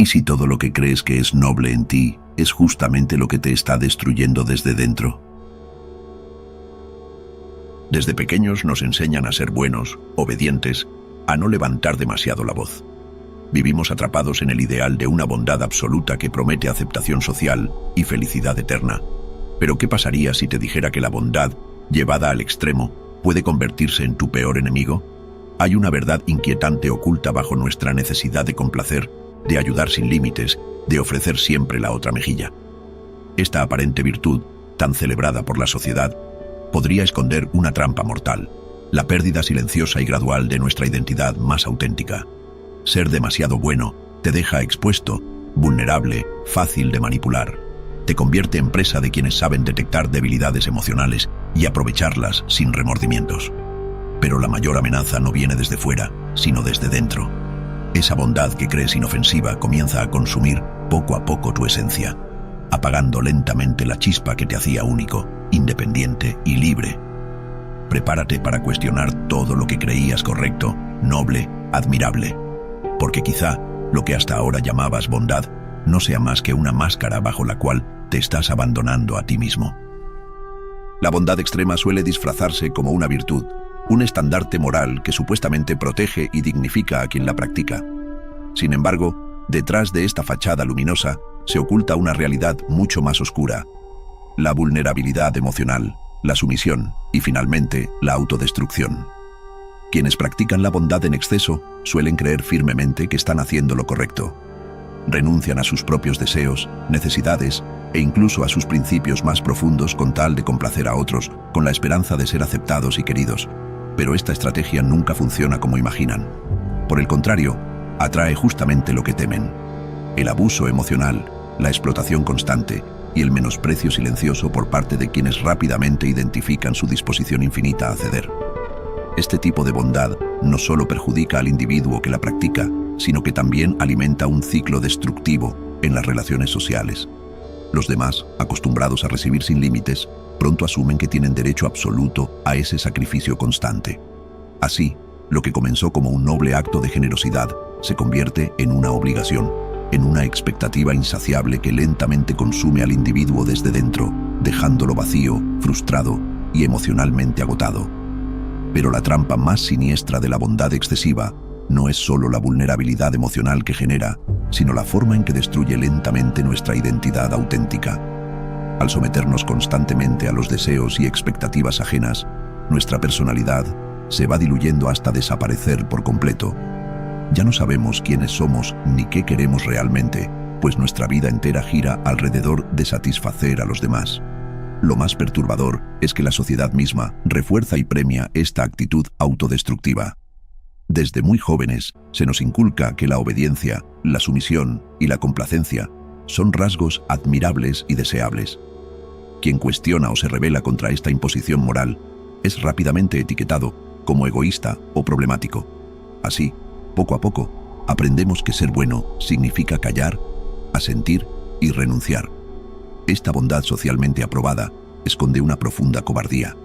¿Y si todo lo que crees que es noble en ti es justamente lo que te está destruyendo desde dentro? Desde pequeños nos enseñan a ser buenos, obedientes, a no levantar demasiado la voz. Vivimos atrapados en el ideal de una bondad absoluta que promete aceptación social y felicidad eterna. Pero ¿qué pasaría si te dijera que la bondad, llevada al extremo, puede convertirse en tu peor enemigo? Hay una verdad inquietante oculta bajo nuestra necesidad de complacer, de ayudar sin límites, de ofrecer siempre la otra mejilla. Esta aparente virtud, tan celebrada por la sociedad, podría esconder una trampa mortal, la pérdida silenciosa y gradual de nuestra identidad más auténtica. Ser demasiado bueno te deja expuesto, vulnerable, fácil de manipular. Te convierte en presa de quienes saben detectar debilidades emocionales y aprovecharlas sin remordimientos. Pero la mayor amenaza no viene desde fuera, sino desde dentro. Esa bondad que crees inofensiva comienza a consumir poco a poco tu esencia, apagando lentamente la chispa que te hacía único, independiente y libre. Prepárate para cuestionar todo lo que creías correcto, noble, admirable, porque quizá lo que hasta ahora llamabas bondad no sea más que una máscara bajo la cual te estás abandonando a ti mismo. La bondad extrema suele disfrazarse como una virtud, un estandarte moral que supuestamente protege y dignifica a quien la practica. Sin embargo, detrás de esta fachada luminosa se oculta una realidad mucho más oscura: la vulnerabilidad emocional, la sumisión y, finalmente, la autodestrucción. Quienes practican la bondad en exceso suelen creer firmemente que están haciendo lo correcto. Renuncian a sus propios deseos, necesidades e incluso a sus principios más profundos con tal de complacer a otros, con la esperanza de ser aceptados y queridos. Pero esta estrategia nunca funciona como imaginan. Por el contrario, atrae justamente lo que temen: el abuso emocional, la explotación constante y el menosprecio silencioso por parte de quienes rápidamente identifican su disposición infinita a ceder. Este tipo de bondad no solo perjudica al individuo que la practica, sino que también alimenta un ciclo destructivo en las relaciones sociales. Los demás, acostumbrados a recibir sin límites, pronto asumen que tienen derecho absoluto a ese sacrificio constante. Así, lo que comenzó como un noble acto de generosidad se convierte en una obligación, en una expectativa insaciable que lentamente consume al individuo desde dentro, dejándolo vacío, frustrado y emocionalmente agotado. Pero la trampa más siniestra de la bondad excesiva no es solo la vulnerabilidad emocional que genera, sino la forma en que destruye lentamente nuestra identidad auténtica. Al someternos constantemente a los deseos y expectativas ajenas, nuestra personalidad se va diluyendo hasta desaparecer por completo. Ya no sabemos quiénes somos ni qué queremos realmente, pues nuestra vida entera gira alrededor de satisfacer a los demás. Lo más perturbador es que la sociedad misma refuerza y premia esta actitud autodestructiva. Desde muy jóvenes se nos inculca que la obediencia, la sumisión y la complacencia son rasgos admirables y deseables. Quien cuestiona o se rebela contra esta imposición moral es rápidamente etiquetado como egoísta o problemático. Así, poco a poco, aprendemos que ser bueno significa callar, asentir y renunciar. Esta bondad socialmente aprobada esconde una profunda cobardía.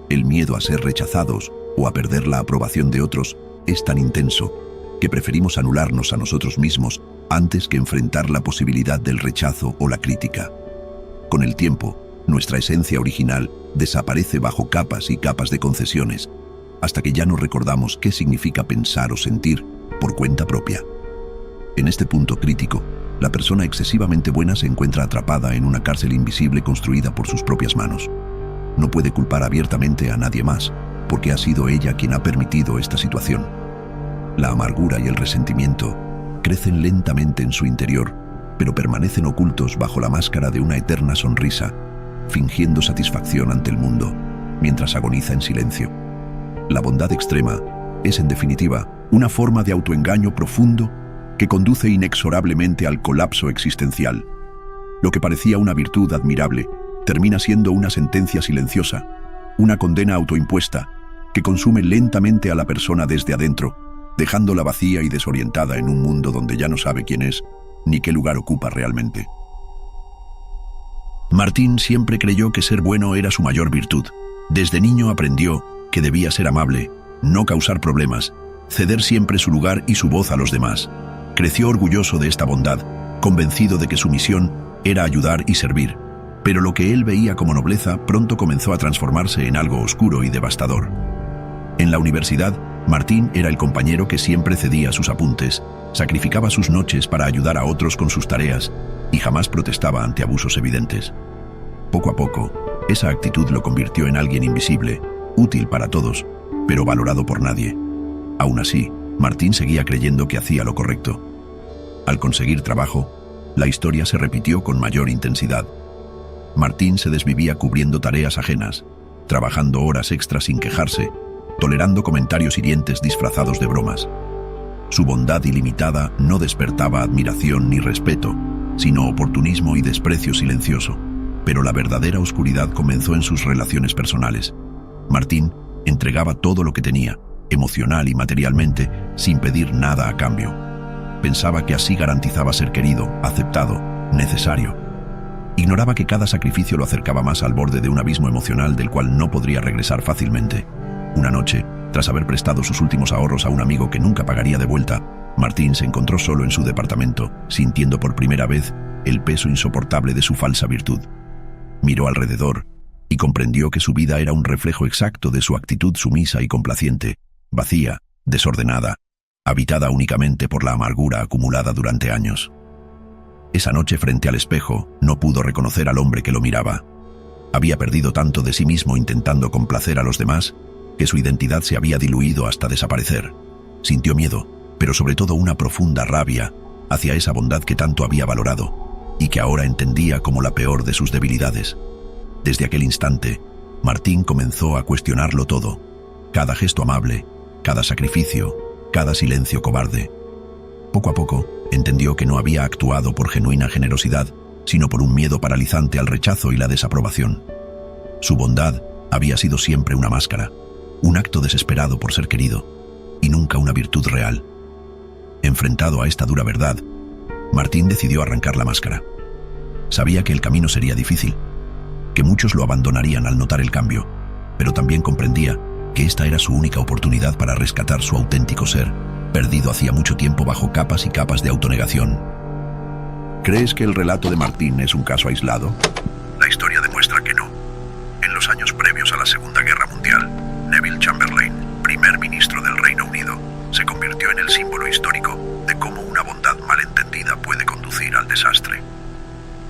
El miedo a ser rechazados o a perder la aprobación de otros es tan intenso que preferimos anularnos a nosotros mismos antes que enfrentar la posibilidad del rechazo o la crítica. Con el tiempo, nuestra esencia original desaparece bajo capas y capas de concesiones, hasta que ya no recordamos qué significa pensar o sentir por cuenta propia. En este punto crítico, la persona excesivamente buena se encuentra atrapada en una cárcel invisible construida por sus propias manos. No puede culpar abiertamente a nadie más, porque ha sido ella quien ha permitido esta situación. La amargura y el resentimiento crecen lentamente en su interior, pero permanecen ocultos bajo la máscara de una eterna sonrisa, fingiendo satisfacción ante el mundo, mientras agoniza en silencio. La bondad extrema es, en definitiva, una forma de autoengaño profundo que conduce inexorablemente al colapso existencial. Lo que parecía una virtud admirable termina siendo una sentencia silenciosa, una condena autoimpuesta que consume lentamente a la persona desde adentro, dejándola vacía y desorientada en un mundo donde ya no sabe quién es ni qué lugar ocupa realmente. Martín siempre creyó que ser bueno era su mayor virtud. Desde niño aprendió que debía ser amable, no causar problemas, ceder siempre su lugar y su voz a los demás. Creció orgulloso de esta bondad, convencido de que su misión era ayudar y servir, pero lo que él veía como nobleza pronto comenzó a transformarse en algo oscuro y devastador. En la universidad, Martín era el compañero que siempre cedía sus apuntes, sacrificaba sus noches para ayudar a otros con sus tareas y jamás protestaba ante abusos evidentes. Poco a poco, esa actitud lo convirtió en alguien invisible, útil para todos, pero valorado por nadie. Aún así, Martín seguía creyendo que hacía lo correcto. Al conseguir trabajo, la historia se repitió con mayor intensidad. Martín se desvivía cubriendo tareas ajenas, trabajando horas extras sin quejarse, tolerando comentarios hirientes disfrazados de bromas. Su bondad ilimitada no despertaba admiración ni respeto, sino oportunismo y desprecio silencioso. Pero la verdadera oscuridad comenzó en sus relaciones personales. Martín entregaba todo lo que tenía, emocional y materialmente, sin pedir nada a cambio. Pensaba que así garantizaba ser querido, aceptado, necesario. Ignoraba que cada sacrificio lo acercaba más al borde de un abismo emocional del cual no podría regresar fácilmente. Una noche, tras haber prestado sus últimos ahorros a un amigo que nunca pagaría de vuelta, Martín se encontró solo en su departamento, sintiendo por primera vez el peso insoportable de su falsa virtud. Miró alrededor y comprendió que su vida era un reflejo exacto de su actitud sumisa y complaciente, vacía, desordenada, habitada únicamente por la amargura acumulada durante años. Esa noche frente al espejo no pudo reconocer al hombre que lo miraba. Había perdido tanto de sí mismo intentando complacer a los demás que su identidad se había diluido hasta desaparecer. Sintió miedo, pero sobre todo una profunda rabia hacia esa bondad que tanto había valorado y que ahora entendía como la peor de sus debilidades. Desde aquel instante, Martín comenzó a cuestionarlo todo, cada gesto amable, cada sacrificio, cada silencio cobarde. Poco a poco, entendió que no había actuado por genuina generosidad, sino por un miedo paralizante al rechazo y la desaprobación. Su bondad había sido siempre una máscara, un acto desesperado por ser querido, y nunca una virtud real. Enfrentado a esta dura verdad, Martín decidió arrancar la máscara. Sabía que el camino sería difícil, que muchos lo abandonarían al notar el cambio, pero también comprendía que esta era su única oportunidad para rescatar su auténtico ser, perdido hacía mucho tiempo bajo capas y capas de autonegación. ¿Crees que el relato de Martín es un caso aislado? La historia demuestra que no. En los años previos a la Segunda Guerra Mundial, Neville Chamberlain, primer ministro del Reino Unido, se convirtió en el símbolo histórico de cómo una bondad malentendida puede conducir al desastre.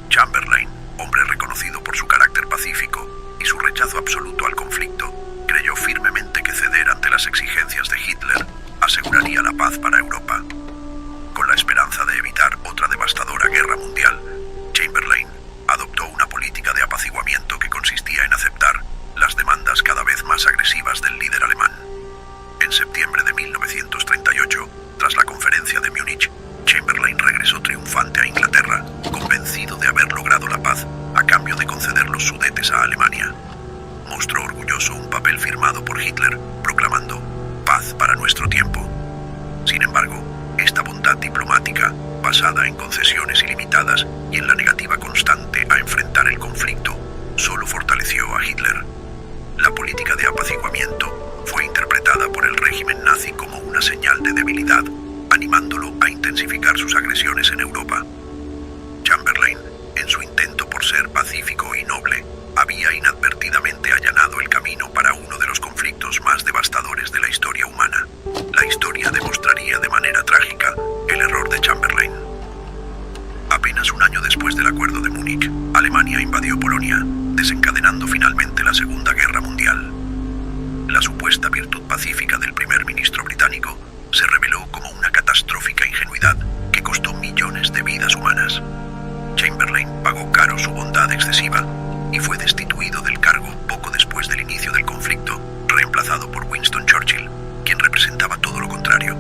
Chamberlain, hombre reconocido por su carácter pacífico y su rechazo absoluto al conflicto, creyó firmemente que ceder ante las exigencias de Hitler aseguraría la paz para Europa. Con la esperanza de evitar otra devastadora guerra mundial, Chamberlain adoptó una política de apaciguamiento que consistía en aceptar las demandas cada vez más agresivas del líder alemán. En septiembre de 1938, tras la conferencia de Múnich, Chamberlain regresó triunfante a Inglaterra, convencido de haber logrado la paz a cambio de conceder los Sudetes a Alemania. Mostró orgulloso un papel firmado por Hitler, proclamando «Paz para nuestro tiempo». Sin embargo, esta bondad diplomática, basada en concesiones ilimitadas y en la negativa constante a enfrentar el conflicto, solo fortaleció a Hitler. La política de apaciguamiento fue interpretada por el régimen nazi como una señal de debilidad, animándolo a intensificar sus agresiones en Europa. Chamberlain, en su intento por ser pacífico y noble, había inadvertidamente allanado el camino para uno de los conflictos más devastadores de la historia humana. La historia demostraría de manera trágica el error de Chamberlain. Apenas un año después del Acuerdo de Múnich, Alemania invadió Polonia, desencadenando finalmente la Segunda Guerra Mundial. La supuesta virtud pacífica del primer ministro británico se reveló como una catastrófica ingenuidad que costó millones de vidas humanas. Chamberlain pagó caro su bondad excesiva y fue destituido del cargo poco después del inicio del conflicto, reemplazado por Winston Churchill, quien representaba todo lo contrario: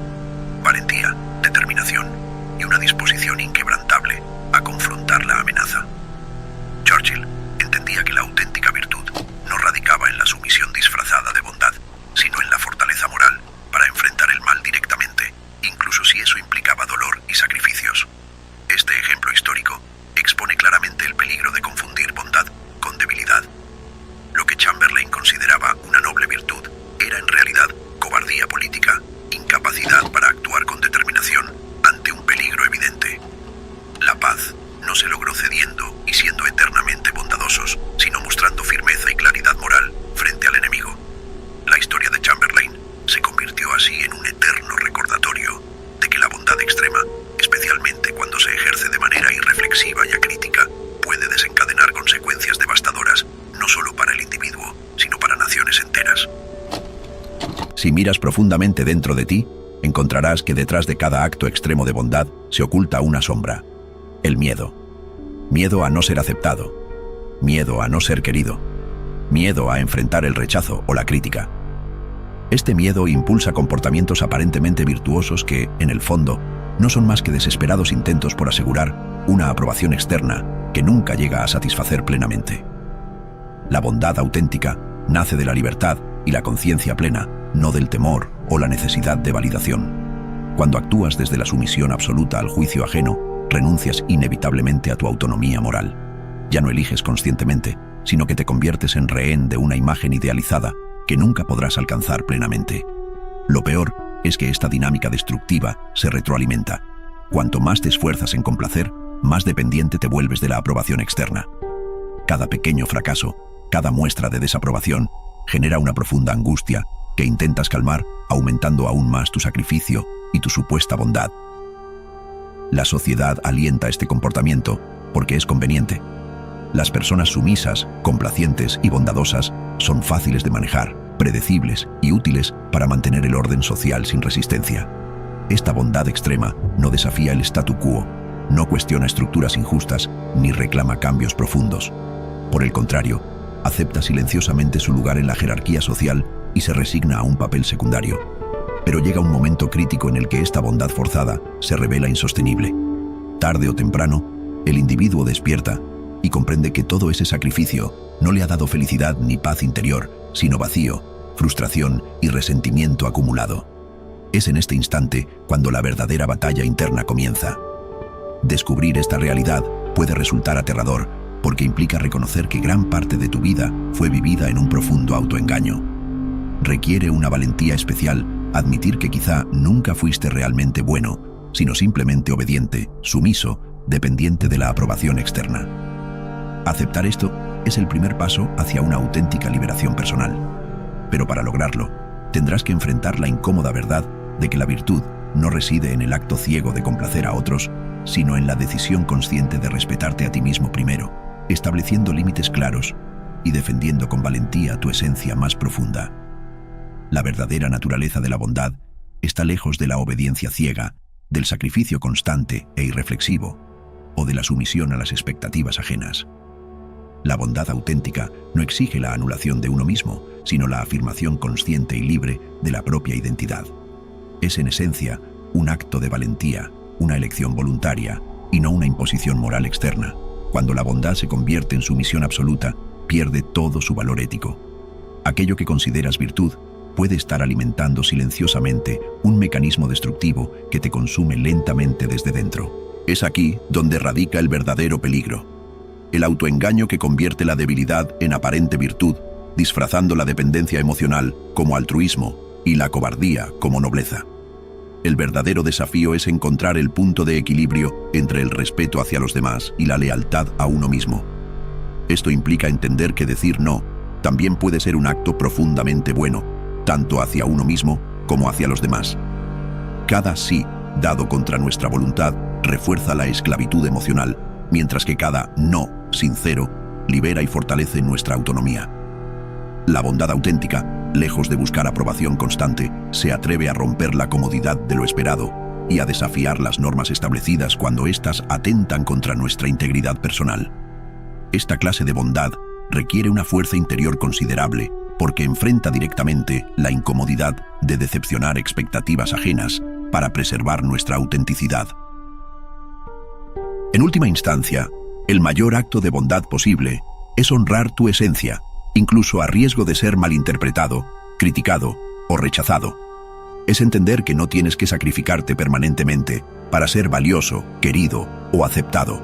valentía, determinación y una disposición inquebrantable a confrontar la amenaza. Churchill entendía que la auténtica virtud no radicaba en la sumisión disfrazada de bondad, sino en la fortaleza moral para enfrentar el mal directamente, incluso si eso implicaba dolor y sacrificios. Este ejemplo histórico expone claramente el peligro de confundir bondad con debilidad. Lo que Chamberlain consideraba una noble virtud era en realidad cobardía política, incapacidad para actuar con determinación ante un peligro Si miras profundamente dentro de ti, encontrarás que detrás de cada acto extremo de bondad se oculta una sombra: el miedo. Miedo a no ser aceptado, miedo a no ser querido, miedo a enfrentar el rechazo o la crítica. Este miedo impulsa comportamientos aparentemente virtuosos que, en el fondo, no son más que desesperados intentos por asegurar una aprobación externa que nunca llega a satisfacer plenamente. La bondad auténtica nace de la libertad y la conciencia plena, no del temor o la necesidad de validación. Cuando actúas desde la sumisión absoluta al juicio ajeno, renuncias inevitablemente a tu autonomía moral. Ya no eliges conscientemente, sino que te conviertes en rehén de una imagen idealizada que nunca podrás alcanzar plenamente. Lo peor es que esta dinámica destructiva se retroalimenta. Cuanto más te esfuerzas en complacer, más dependiente te vuelves de la aprobación externa. Cada pequeño fracaso, cada muestra de desaprobación, genera una profunda angustia que intentas calmar aumentando aún más tu sacrificio y tu supuesta bondad. La sociedad alienta este comportamiento porque es conveniente. Las personas sumisas, complacientes y bondadosas son fáciles de manejar, predecibles y útiles para mantener el orden social sin resistencia. Esta bondad extrema no desafía el statu quo, no cuestiona estructuras injustas ni reclama cambios profundos. Por el contrario, acepta silenciosamente su lugar en la jerarquía social y se resigna a un papel secundario. Pero llega un momento crítico en el que esta bondad forzada se revela insostenible. Tarde o temprano, el individuo despierta y comprende que todo ese sacrificio no le ha dado felicidad ni paz interior, sino vacío, frustración y resentimiento acumulado. Es en este instante cuando la verdadera batalla interna comienza. Descubrir esta realidad puede resultar aterrador, porque implica reconocer que gran parte de tu vida fue vivida en un profundo autoengaño. Requiere una valentía especial admitir que quizá nunca fuiste realmente bueno, sino simplemente obediente, sumiso, dependiente de la aprobación externa. Aceptar esto es el primer paso hacia una auténtica liberación personal. Pero para lograrlo, tendrás que enfrentar la incómoda verdad de que la virtud no reside en el acto ciego de complacer a otros, sino en la decisión consciente de respetarte a ti mismo primero, estableciendo límites claros y defendiendo con valentía tu esencia más profunda. La verdadera naturaleza de la bondad está lejos de la obediencia ciega, del sacrificio constante e irreflexivo, o de la sumisión a las expectativas ajenas. La bondad auténtica no exige la anulación de uno mismo, sino la afirmación consciente y libre de la propia identidad. Es en esencia un acto de valentía, una elección voluntaria y no una imposición moral externa. Cuando la bondad se convierte en sumisión absoluta, pierde todo su valor ético. Aquello que consideras virtud puede estar alimentando silenciosamente un mecanismo destructivo que te consume lentamente desde dentro. Es aquí donde radica el verdadero peligro. El autoengaño que convierte la debilidad en aparente virtud, disfrazando la dependencia emocional como altruismo y la cobardía como nobleza. El verdadero desafío es encontrar el punto de equilibrio entre el respeto hacia los demás y la lealtad a uno mismo. Esto implica entender que decir no también puede ser un acto profundamente bueno, tanto hacia uno mismo como hacia los demás. Cada sí dado contra nuestra voluntad refuerza la esclavitud emocional, mientras que cada no sincero libera y fortalece nuestra autonomía. La bondad auténtica, lejos de buscar aprobación constante, se atreve a romper la comodidad de lo esperado y a desafiar las normas establecidas cuando éstas atentan contra nuestra integridad personal. Esta clase de bondad requiere una fuerza interior considerable porque enfrenta directamente la incomodidad de decepcionar expectativas ajenas para preservar nuestra autenticidad. En última instancia, el mayor acto de bondad posible es honrar tu esencia, incluso a riesgo de ser malinterpretado, criticado o rechazado. Es entender que no tienes que sacrificarte permanentemente para ser valioso, querido o aceptado.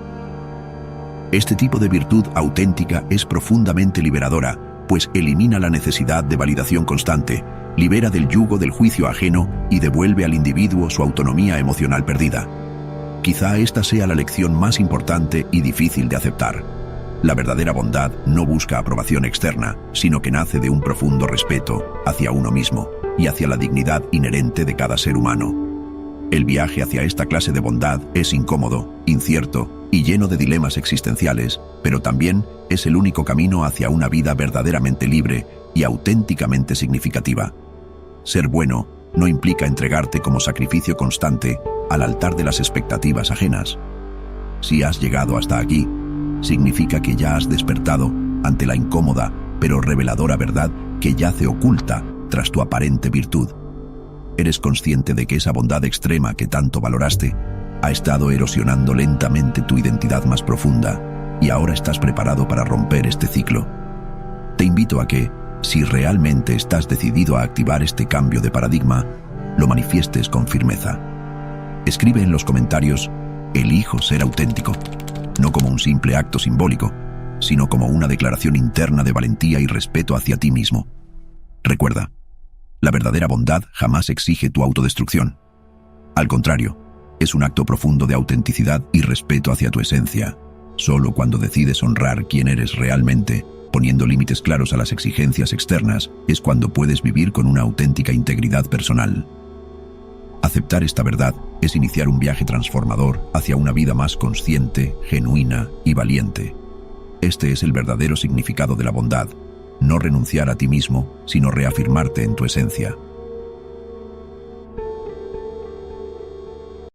Este tipo de virtud auténtica es profundamente liberadora, pues elimina la necesidad de validación constante, libera del yugo del juicio ajeno y devuelve al individuo su autonomía emocional perdida. Quizá esta sea la lección más importante y difícil de aceptar. La verdadera bondad no busca aprobación externa, sino que nace de un profundo respeto hacia uno mismo y hacia la dignidad inherente de cada ser humano. El viaje hacia esta clase de bondad es incómodo, incierto y lleno de dilemas existenciales, pero también es el único camino hacia una vida verdaderamente libre y auténticamente significativa. Ser bueno no implica entregarte como sacrificio constante al altar de las expectativas ajenas. Si has llegado hasta aquí, significa que ya has despertado ante la incómoda pero reveladora verdad que yace oculta tras tu aparente virtud. Eres consciente de que esa bondad extrema que tanto valoraste ha estado erosionando lentamente tu identidad más profunda y ahora estás preparado para romper este ciclo. Te invito a que, si realmente estás decidido a activar este cambio de paradigma, lo manifiestes con firmeza. Escribe en los comentarios: elijo ser auténtico, no como un simple acto simbólico, sino como una declaración interna de valentía y respeto hacia ti mismo. Recuerda, la verdadera bondad jamás exige tu autodestrucción. Al contrario, es un acto profundo de autenticidad y respeto hacia tu esencia. Solo cuando decides honrar quién eres realmente, poniendo límites claros a las exigencias externas, es cuando puedes vivir con una auténtica integridad personal. Aceptar esta verdad es iniciar un viaje transformador hacia una vida más consciente, genuina y valiente. Este es el verdadero significado de la bondad: no renunciar a ti mismo, sino reafirmarte en tu esencia.